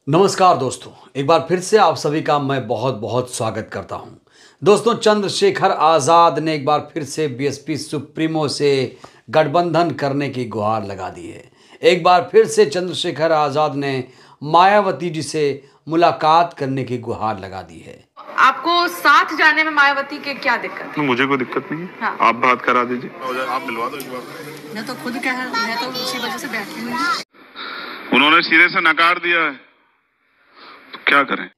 नमस्कार दोस्तों, एक बार फिर से आप सभी का मैं बहुत बहुत स्वागत करता हूं। दोस्तों, चंद्रशेखर आज़ाद ने एक बार फिर से बीएसपी सुप्रीमो से गठबंधन करने की गुहार लगा दी है। एक बार फिर से चंद्रशेखर आज़ाद ने मायावती जी से मुलाकात करने की गुहार लगा दी है। आपको साथ जाने में मायावती के क्या दिक्कत है? मुझे कोई दिक्कत नहीं है। हाँ। आप बात करा दीजिए, आप मिलवा दो एक बार। मैं तो खुद मैं तो उसी वजह से बैठी हुई हूँ। उन्होंने सिरे से नकार दिया है, तो क्या करें।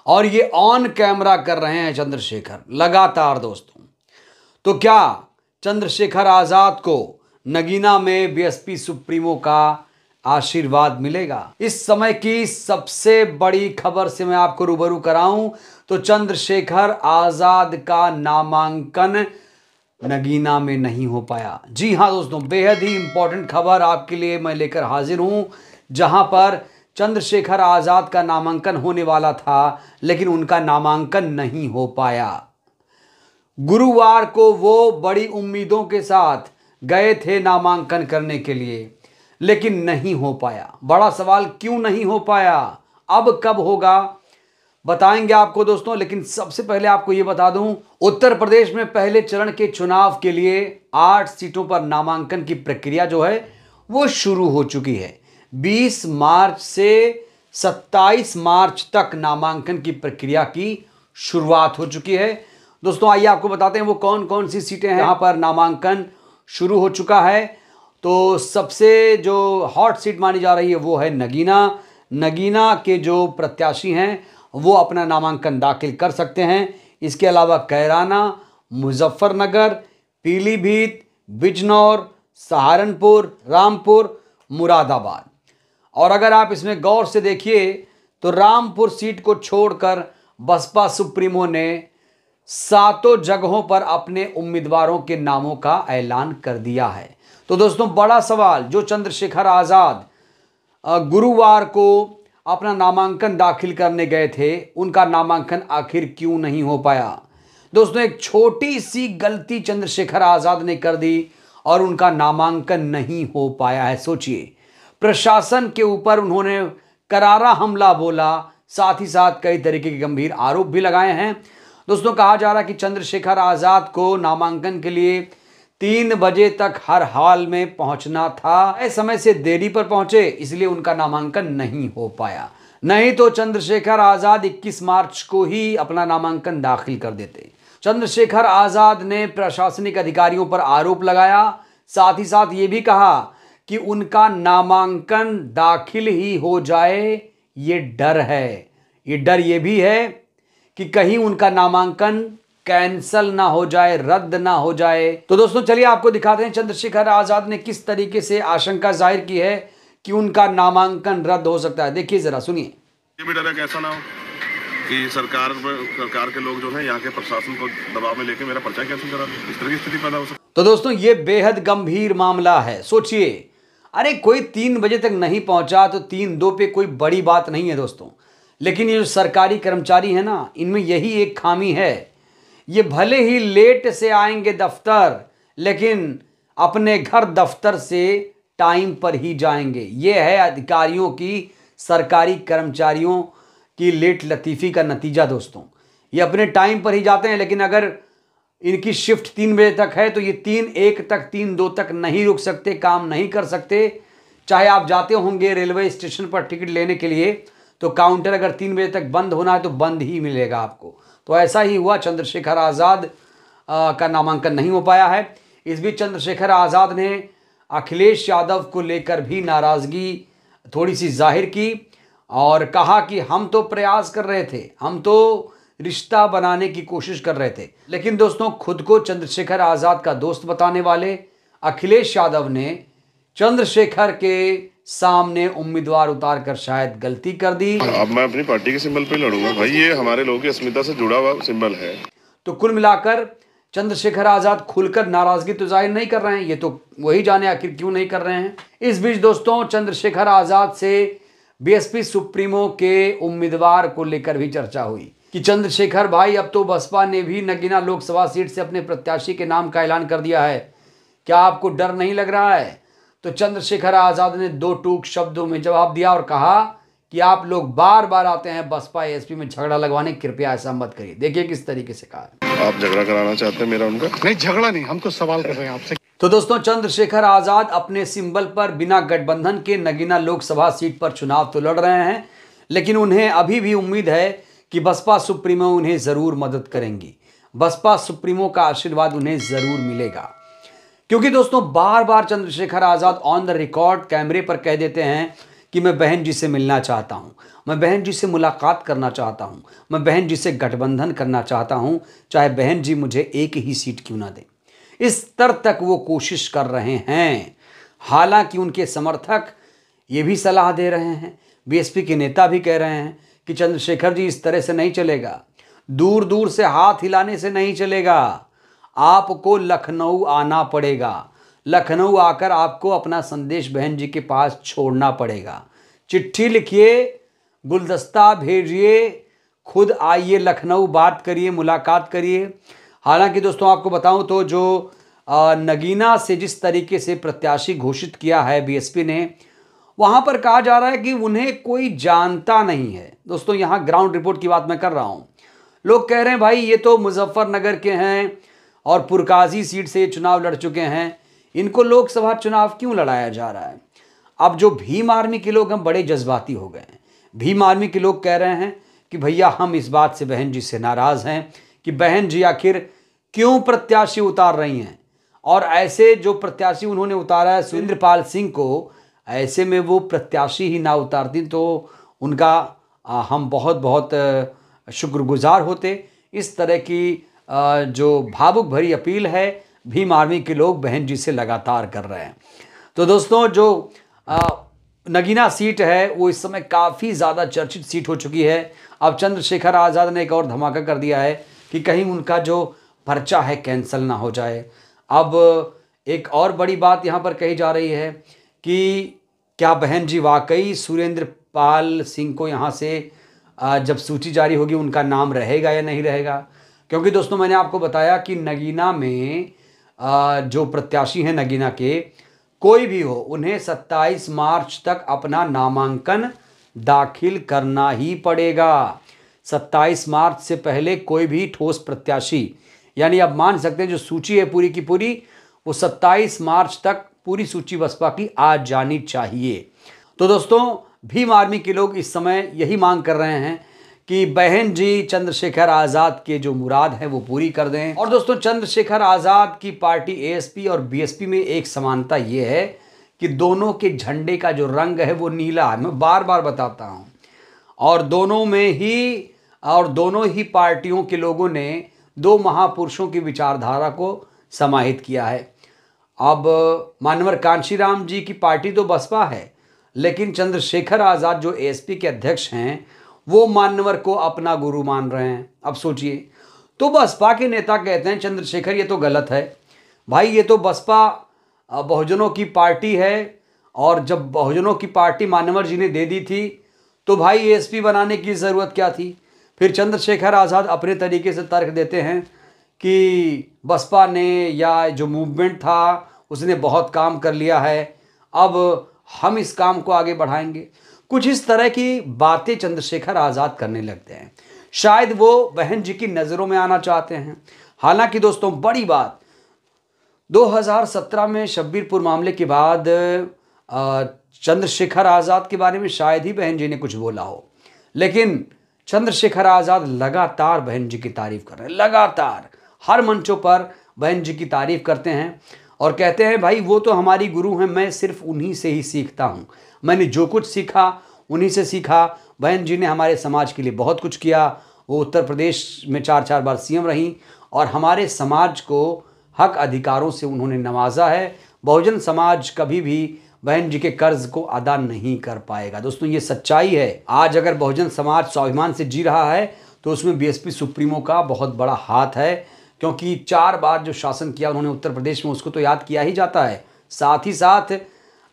और ये ऑन कैमरा कर रहे हैं चंद्रशेखर लगातार दोस्तों। तो क्या चंद्रशेखर आज़ाद को नगीना में बीएसपी सुप्रीमो का आशीर्वाद मिलेगा? इस समय की सबसे बड़ी खबर से मैं आपको रूबरू कराऊं तो चंद्रशेखर आज़ाद का नामांकन नगीना में नहीं हो पाया। जी हां दोस्तों, बेहद ही इंपॉर्टेंट खबर आपके लिए मैं लेकर हाजिर हूं, जहां पर चंद्रशेखर आज़ाद का नामांकन होने वाला था लेकिन उनका नामांकन नहीं हो पाया। गुरुवार को वो बड़ी उम्मीदों के साथ गए थे नामांकन करने के लिए, लेकिन नहीं हो पाया। बड़ा सवाल, क्यों नहीं हो पाया? अब कब होगा बताएंगे आपको दोस्तों। लेकिन सबसे पहले आपको यह बता दूं, उत्तर प्रदेश में पहले चरण के चुनाव के लिए 8 सीटों पर नामांकन की प्रक्रिया जो है वो शुरू हो चुकी है। 20 मार्च से 27 मार्च तक नामांकन की प्रक्रिया की शुरुआत हो चुकी है। दोस्तों आइए आपको बताते हैं वो कौन कौन सी सीटें हैं जहां पर नामांकन शुरू हो चुका है। तो सबसे जो हॉट सीट मानी जा रही है वो है नगीना। नगीना के जो प्रत्याशी हैं वो अपना नामांकन दाखिल कर सकते हैं। इसके अलावा कैराना, मुजफ्फरनगर, पीलीभीत, बिजनौर, सहारनपुर, रामपुर, मुरादाबाद। और अगर आप इसमें गौर से देखिए तो रामपुर सीट को छोड़कर बसपा सुप्रीमो ने 7 जगहों पर अपने उम्मीदवारों के नामों का ऐलान कर दिया है। तो दोस्तों बड़ा सवाल, जो चंद्रशेखर आज़ाद गुरुवार को अपना नामांकन दाखिल करने गए थे, उनका नामांकन आखिर क्यों नहीं हो पाया? दोस्तों एक छोटी सी गलती चंद्रशेखर आज़ाद ने कर दी और उनका नामांकन नहीं हो पाया है। सोचिए, प्रशासन के ऊपर उन्होंने करारा हमला बोला, साथ ही साथ कई तरीके के गंभीर आरोप भी लगाए हैं। दोस्तों कहा जा रहा है कि चंद्रशेखर आज़ाद को नामांकन के लिए 3 बजे तक हर हाल में पहुंचना था। इस समय से देरी पर पहुंचे, इसलिए उनका नामांकन नहीं हो पाया। नहीं तो चंद्रशेखर आज़ाद 21 मार्च को ही अपना नामांकन दाखिल कर देते। चंद्रशेखर आज़ाद ने प्रशासनिक अधिकारियों पर आरोप लगाया, साथ ही साथ ये भी कहा कि उनका नामांकन दाखिल ही हो जाए, ये डर है। ये डर ये भी है कि कहीं उनका नामांकन कैंसल ना हो जाए, रद्द ना हो जाए। तो दोस्तों चलिए आपको दिखाते हैं चंद्रशेखर आज़ाद ने किस तरीके से आशंका जाहिर की है कि उनका नामांकन रद्द हो सकता है। देखिए जरा, सुनिए। ये भी डर है कि ऐसा ना हो कि सरकार के लोग जो है यहाँ के प्रशासन को दबाव में लेके मेरा पर्चा कैंसिल करा दे, इस तरह की स्थिति पैदा हो सकती है। तो दोस्तों ये बेहद गंभीर मामला है। सोचिए, अरे कोई 3 बजे तक नहीं पहुंचा तो 3-2 पे कोई बड़ी बात नहीं है दोस्तों। लेकिन ये जो सरकारी कर्मचारी है ना, इनमें यही एक खामी है। ये भले ही लेट से आएंगे दफ्तर, लेकिन अपने घर दफ्तर से टाइम पर ही जाएंगे। ये है अधिकारियों की, सरकारी कर्मचारियों की लेट लतीफ़ी का नतीजा दोस्तों। ये अपने टाइम पर ही जाते हैं, लेकिन अगर इनकी शिफ्ट 3 बजे तक है तो ये 3-1 तक, 3-2 तक नहीं रुक सकते, काम नहीं कर सकते। चाहे आप जाते होंगे रेलवे स्टेशन पर टिकट लेने के लिए, तो काउंटर अगर 3 बजे तक बंद होना है तो बंद ही मिलेगा आपको। तो ऐसा ही हुआ, चंद्रशेखर आज़ाद का नामांकन नहीं हो पाया है। इस बीच चंद्रशेखर आज़ाद ने अखिलेश यादव को लेकर भी नाराज़गी थोड़ी सी जाहिर की और कहा कि हम तो प्रयास कर रहे थे, हम तो रिश्ता बनाने की कोशिश कर रहे थे। लेकिन दोस्तों खुद को चंद्रशेखर आज़ाद का दोस्त बताने वाले अखिलेश यादव ने चंद्रशेखर के सामने उम्मीदवार उतार कर शायद गलती कर दी। अब मैं अपनी पार्टी के सिंबल पे लड़ूंगा भाई, ये हमारे लोगों की अस्मिता से जुड़ा हुआ सिंबल है। तो कुल मिलाकर चंद्रशेखर आज़ाद खुलकर नाराजगी तो जाहिर नहीं कर रहे हैं, ये तो वही जाने आखिर क्यों नहीं कर रहे हैं। इस बीच दोस्तों चंद्रशेखर आज़ाद से बीएसपी सुप्रीमो के उम्मीदवार को लेकर भी चर्चा हुई कि चंद्रशेखर भाई, अब तो बसपा ने भी नगीना लोकसभा सीट से अपने प्रत्याशी के नाम का ऐलान कर दिया है, क्या आपको डर नहीं लग रहा है? तो चंद्रशेखर आज़ाद ने 2 टूक शब्दों में जवाब दिया और कहा कि आप लोग बार बार आते हैं बसपा एएसपी में झगड़ा लगवाने, कृपया ऐसा मत करिए। देखिए किस तरीके से कहा है। आप झगड़ा कराना चाहते हैं मेरा उनका? नहीं, झगड़ा नहीं, हम तो सवाल कर रहे हैं आपसे। तो दोस्तों, चंद्रशेखर आजाद अपने सिंबल पर बिना गठबंधन के नगीना लोकसभा सीट पर चुनाव तो लड़ रहे हैं, लेकिन उन्हें अभी भी उम्मीद है कि बसपा सुप्रीमो उन्हें जरूर मदद करेंगी। बसपा सुप्रीमो का आशीर्वाद उन्हें जरूर मिलेगा, क्योंकि दोस्तों बार बार Chandrashekhar Azad on the record कैमरे पर कह देते हैं कि मैं बहन जी से मिलना चाहता हूं, मैं बहन जी से मुलाकात करना चाहता हूं, मैं बहन जी से गठबंधन करना चाहता हूं, चाहे बहन जी मुझे एक ही सीट क्यों ना दें। इस स्तर तक वो कोशिश कर रहे हैं। हालांकि उनके समर्थक ये भी सलाह दे रहे हैं, बीएसपी के नेता भी कह रहे हैं कि चंद्रशेखर जी इस तरह से नहीं चलेगा, दूर दूर से हाथ हिलाने से नहीं चलेगा, आपको लखनऊ आना पड़ेगा, लखनऊ आकर आपको अपना संदेश बहन जी के पास छोड़ना पड़ेगा। चिट्ठी लिखिए, गुलदस्ता भेजिए, खुद आइए लखनऊ, बात करिए, मुलाकात करिए। हालांकि दोस्तों आपको बताऊं तो जो नगीना से जिस तरीके से प्रत्याशी घोषित किया है बीएसपी ने, वहां पर कहा जा रहा है कि उन्हें कोई जानता नहीं है। दोस्तों यहाँ ग्राउंड रिपोर्ट की बात मैं कर रहा हूं। लोग कह रहे हैं भाई ये तो मुजफ्फरनगर के हैं और पुरकाजी सीट से चुनाव लड़ चुके हैं, इनको लोकसभा चुनाव क्यों लड़ाया जा रहा है। अब जो भीम आर्मी के लोग हैं बड़े जज्बाती हो गए हैं। भीम आर्मी के लोग कह रहे हैं कि भैया हम इस बात से बहन जी से नाराज हैं कि बहन जी आखिर क्यों प्रत्याशी उतार रही हैं, और ऐसे जो प्रत्याशी उन्होंने उतारा है सुरेंद्रपाल सिंह को, ऐसे में वो प्रत्याशी ही ना उतारती तो उनका हम बहुत बहुत शुक्रगुजार होते। इस तरह की जो भावुक भरी अपील है भीम आर्मी के लोग बहन जी से लगातार कर रहे हैं। तो दोस्तों जो नगीना सीट है वो इस समय काफ़ी ज़्यादा चर्चित सीट हो चुकी है। अब चंद्रशेखर आज़ाद ने एक और धमाका कर दिया है कि कहीं उनका जो पर्चा है कैंसिल ना हो जाए। अब एक और बड़ी बात यहाँ पर कही जा रही है कि क्या बहन जी वाकई सुरेंद्रपाल सिंह को यहाँ से जब सूची जारी होगी उनका नाम रहेगा या नहीं रहेगा। क्योंकि दोस्तों मैंने आपको बताया कि नगीना में जो प्रत्याशी हैं नगीना के, कोई भी हो, उन्हें 27 मार्च तक अपना नामांकन दाखिल करना ही पड़ेगा। 27 मार्च से पहले कोई भी ठोस प्रत्याशी, यानी आप मान सकते हैं जो सूची है पूरी की पूरी, वो 27 मार्च तक पूरी सूची बसपा की आ जानी चाहिए। तो दोस्तों भीम आर्मी के लोग इस समय यही मांग कर रहे हैं कि बहन जी चंद्रशेखर आज़ाद के जो मुराद है वो पूरी कर दें। और दोस्तों चंद्रशेखर आज़ाद की पार्टी एएसपी और बीएसपी में एक समानता ये है कि दोनों के झंडे का जो रंग है वो नीला है, मैं बार बार बताता हूँ। और दोनों ही पार्टियों के लोगों ने दो महापुरुषों की विचारधारा को समाहित किया है। अब मानवर कांशीराम जी की पार्टी तो बसपा है, लेकिन चंद्रशेखर आज़ाद जो एएसपी के अध्यक्ष हैं वो मानवर को अपना गुरु मान रहे हैं। अब सोचिए, तो बसपा के नेता कहते हैं चंद्रशेखर ये तो गलत है भाई, ये तो बसपा बहुजनों की पार्टी है, और जब बहुजनों की पार्टी मानवर जी ने दे दी थी तो भाई एएसपी बनाने की ज़रूरत क्या थी। फिर चंद्रशेखर आज़ाद अपने तरीके से तर्क देते हैं कि बसपा ने या जो मूवमेंट था उसने बहुत काम कर लिया है, अब हम इस काम को आगे बढ़ाएंगे। कुछ इस तरह की बातें चंद्रशेखर आज़ाद करने लगते हैं। शायद वो बहन जी की नज़रों में आना चाहते हैं। हालांकि दोस्तों बड़ी बात, 2017 में शब्बीरपुर मामले के बाद चंद्रशेखर आज़ाद के बारे में शायद ही बहन जी ने कुछ बोला हो, लेकिन चंद्रशेखर आज़ाद लगातार बहन जी की तारीफ कर रहे हैं। लगातार हर मंचों पर बहन जी की तारीफ करते हैं और कहते हैं भाई वो तो हमारी गुरु हैं, मैं सिर्फ उन्हीं से ही सीखता हूँ, मैंने जो कुछ सीखा उन्हीं से सीखा। बहन जी ने हमारे समाज के लिए बहुत कुछ किया, वो उत्तर प्रदेश में 4 बार सीएम रहीं और हमारे समाज को हक अधिकारों से उन्होंने नवाजा है। बहुजन समाज कभी भी बहन जी के कर्ज को अदा नहीं कर पाएगा। दोस्तों ये सच्चाई है। आज अगर बहुजन समाज स्वाभिमान से जी रहा है तो उसमें बीएसपी सुप्रीमो का बहुत बड़ा हाथ है, क्योंकि 4 बार जो शासन किया उन्होंने उत्तर प्रदेश में, उसको तो याद किया ही जाता है। साथ ही साथ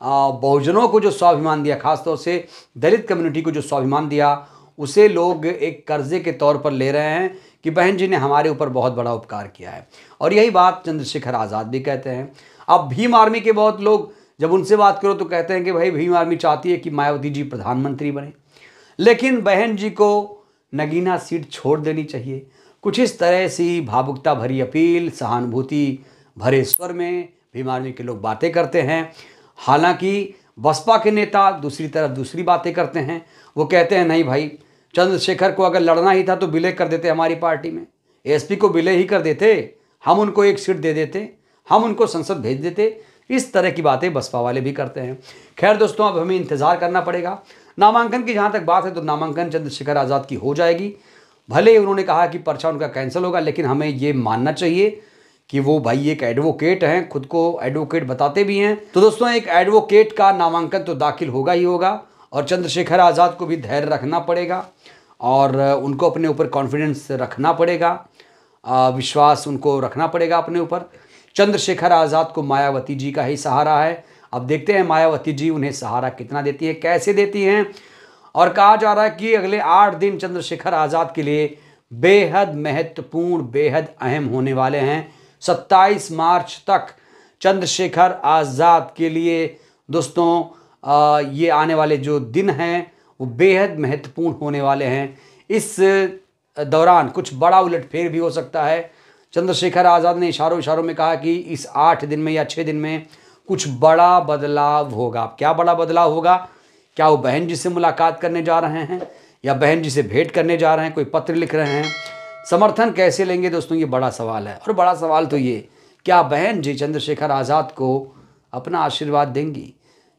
बहुजनों को जो स्वाभिमान दिया, खासतौर से दलित कम्युनिटी को जो स्वाभिमान दिया, उसे लोग एक कर्जे के तौर पर ले रहे हैं कि बहन जी ने हमारे ऊपर बहुत बड़ा उपकार किया है। और यही बात चंद्रशेखर आज़ाद भी कहते हैं। अब भीम आर्मी के बहुत लोग जब उनसे बात करो तो कहते हैं कि भाई भीम आर्मी चाहती है कि मायावती जी प्रधानमंत्री बने। लेकिन बहन जी को नगीना सीट छोड़ देनी चाहिए। कुछ इस तरह से भावुकता भरी अपील, सहानुभूति भरे स्वर में भीम आर्मी के लोग बातें करते हैं। हालांकि बसपा के नेता दूसरी तरफ दूसरी बातें करते हैं। वो कहते हैं नहीं भाई, चंद्रशेखर को अगर लड़ना ही था तो विलय कर देते हमारी पार्टी में, एसपी को विलय ही कर देते, हम उनको एक सीट दे देते, हम उनको संसद भेज देते। इस तरह की बातें बसपा वाले भी करते हैं। खैर दोस्तों, अब हमें इंतज़ार करना पड़ेगा। नामांकन की जहाँ तक बात है तो नामांकन चंद्रशेखर आज़ाद की हो जाएगी। भले ही उन्होंने कहा कि पर्चा उनका कैंसिल होगा, लेकिन हमें ये मानना चाहिए कि वो भाई एक एडवोकेट हैं, खुद को एडवोकेट बताते भी हैं। तो दोस्तों, एक एडवोकेट का नामांकन तो दाखिल होगा ही होगा और चंद्रशेखर आज़ाद को भी धैर्य रखना पड़ेगा और उनको अपने ऊपर कॉन्फिडेंस रखना पड़ेगा, विश्वास उनको रखना पड़ेगा अपने ऊपर। चंद्रशेखर आज़ाद को मायावती जी का ही सहारा है। अब देखते हैं मायावती जी उन्हें सहारा कितना देती है, कैसे देती हैं। और कहा जा रहा है कि अगले 8 दिन चंद्रशेखर आज़ाद के लिए बेहद महत्वपूर्ण, बेहद अहम होने वाले हैं। 27 मार्च तक चंद्रशेखर आज़ाद के लिए दोस्तों ये आने वाले जो दिन हैं वो बेहद महत्वपूर्ण होने वाले हैं। इस दौरान कुछ बड़ा उलटफेर भी हो सकता है। चंद्रशेखर आज़ाद ने इशारों में कहा कि इस 8 दिन में या 6 दिन में कुछ बड़ा बदलाव होगा। क्या बड़ा बदलाव होगा? क्या वो बहन जी से मुलाकात करने जा रहे हैं या बहन जी से भेंट करने जा रहे हैं, कोई पत्र लिख रहे हैं? समर्थन कैसे लेंगे दोस्तों, ये बड़ा सवाल है। और बड़ा सवाल तो ये, क्या बहन जी चंद्रशेखर आज़ाद को अपना आशीर्वाद देंगी?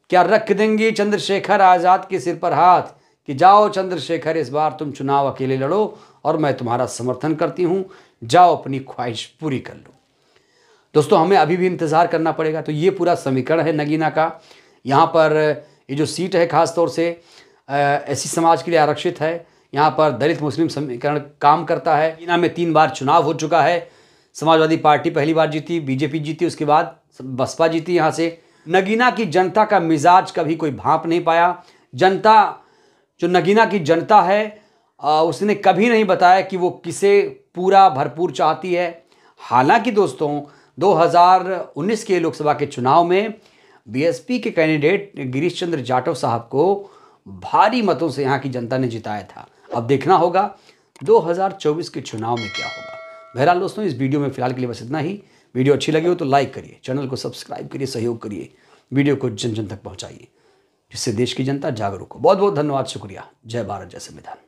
क्या रख देंगी चंद्रशेखर आज़ाद के सिर पर हाथ कि जाओ चंद्रशेखर, इस बार तुम चुनाव अकेले लड़ो और मैं तुम्हारा समर्थन करती हूँ, जाओ अपनी ख्वाहिश पूरी कर लो। दोस्तों, हमें अभी भी इंतज़ार करना पड़ेगा। तो ये पूरा समीकरण है नगीना का। यहाँ पर ये जो सीट है ख़ास तौर से एससी समाज के लिए आरक्षित है। यहाँ पर दलित मुस्लिम समीकरण काम करता है। नगीना में 3 बार चुनाव हो चुका है। समाजवादी पार्टी पहली बार जीती, बीजेपी जीती, उसके बाद बसपा जीती। यहाँ से नगीना की जनता का मिजाज कभी कोई भांप नहीं पाया। जनता, जो नगीना की जनता है, उसने कभी नहीं बताया कि वो किसे पूरा भरपूर चाहती है। हालांकि दोस्तों, 2019 के लोकसभा के चुनाव में बीएसपी के कैंडिडेट गिरीश चंद्र जाटव साहब को भारी मतों से यहाँ की जनता ने जिताया था। अब देखना होगा 2024 के चुनाव में क्या होगा। बहरहाल दोस्तों, इस वीडियो में फिलहाल के लिए बस इतना ही। वीडियो अच्छी लगी हो तो लाइक करिए, चैनल को सब्सक्राइब करिए, सहयोग करिए, वीडियो को जन जन तक पहुँचाइए, जिससे देश की जनता जागरूक हो। बहुत बहुत धन्यवाद, शुक्रिया। जय भारत, जय संविधान।